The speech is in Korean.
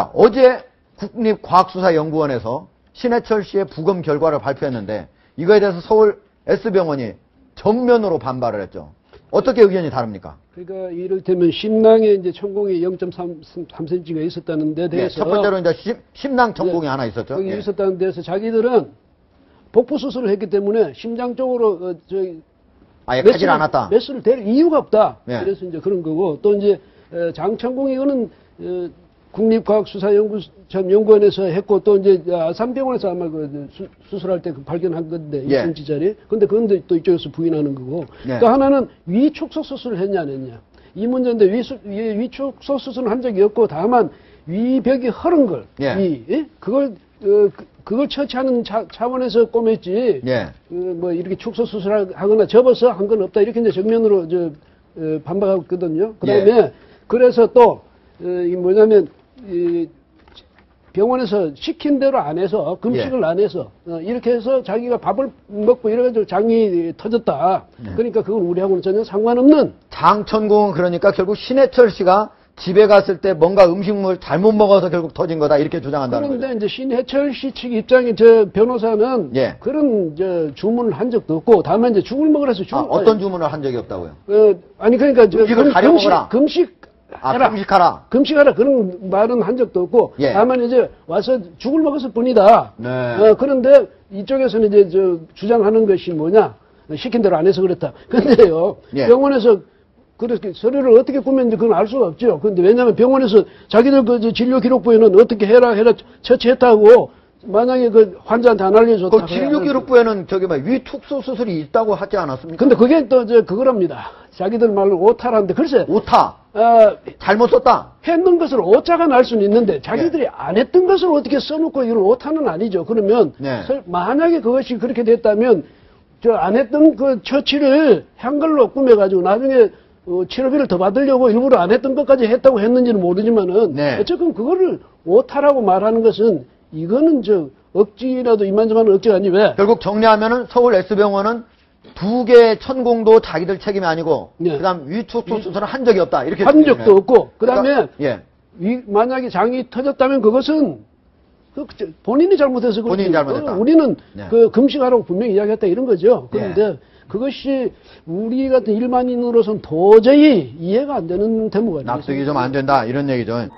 자, 어제 국립과학수사연구원에서 신해철 씨의 부검 결과를 발표했는데 이거에 대해서 서울 S병원이 정면으로 반발을 했죠. 어떻게 의견이 다릅니까? 그러니까 이를테면 심낭에 이제 천공이 0.3cm가 있었다는 데 대해서 첫 번째로 이제 심낭 천공이 하나 있었죠. 거기 있었다는 데서 자기들은 복부 수술을 했기 때문에 심장 쪽으로 아예 가지 않았다. 메스를 댈 이유가 없다. 예. 그래서 이제 그런 거고 또 이제 장천공이 이거는 국립과학수사연구원에서 했고 또 이제 아산병원에서 아마 수술할 때 발견한 건데 2cm짜리. 근데 그건 또 이쪽에서 부인하는 거고. 예. 또 하나는 위축소 수술을 했냐 안 했냐. 이 문제인데 위축소 수술은 한 적이 없고 다만 위벽이 허른 걸. 예. 그걸 처치하는 차원에서 꼬맸지. 예. 뭐 이렇게 축소 수술하거나 접어서 한 건 없다. 이렇게 이제 정면으로 반박하거든요. 그 다음에 예. 그래서 또 뭐냐면 병원에서 시킨 대로 안 해서 금식을 안 해서 이렇게 해서 자기가 밥을 먹고 이래가지고 장이 터졌다. 그러니까 그건 우리하고는 전혀 상관없는. 장천공은 그러니까 결국 신해철 씨가 집에 갔을 때 뭔가 음식물 잘못 먹어서 결국 터진 거다 이렇게 주장한다는 거죠. 그런데 이제 신해철 씨 측 입장에 저 변호사는 그런 주문을 한 적도 없고 다만 이제 죽을 먹으라 해서 어떤 주문을 한 적이 없다고요? 아니 그러니까 금식하라. 금식하라 그런 말은 한 적도 없고 다만 이제 와서 죽을 먹었을 뿐이다. 네. 그런데 이쪽에서는 이제 주장하는 것이 뭐냐 시킨 대로 안 해서 그랬다. 근데요 병원에서 그렇게 서류를 어떻게 꾸몄는지 그건 알 수가 없죠. 근데 왜냐하면 병원에서 자기들 그 진료 기록부에는 어떻게 해라 처치했다고 만약에 그 환자한테 안 알려줬다. 그 진료 기록부에는 위축소 수술이 있다고 하지 않았습니까? 근데 그게 또 그거랍니다. 자기들 말로 오타라는데 글쎄. 오타. 잘못 썼다. 했는 것을 오차가 날 수는 있는데 자기들이 안 했던 것을 어떻게 써놓고 이런 오타는 아니죠. 그러면 만약에 그것이 그렇게 됐다면 안 했던 그 처치를 한글로 꾸며가지고 나중에 치료비를 더 받으려고 일부러 안 했던 것까지 했다고 했는지는 모르지만은 어쨌든 그거를 오타라고 말하는 것은 이거는 억지라도 이만저만 억지가 아니 왜? 결국 정리하면은 서울 S병원은 2개의 천공도 자기들 책임이 아니고 그다음 위축소 수술은 한 적이 없다 이렇게 한 적도 없고 그다음에 그러니까, 만약에 장이 터졌다면 그것은 본인이 잘못해서 본인이 잘못했다. 우리는 그 금식하라고 분명히 이야기했다 이런 거죠. 그런데 그것이 우리 같은 일반인으로서는 도저히 이해가 안 되는 대목이 아니겠습니까? 납득이 좀 안 된다 이런 얘기죠.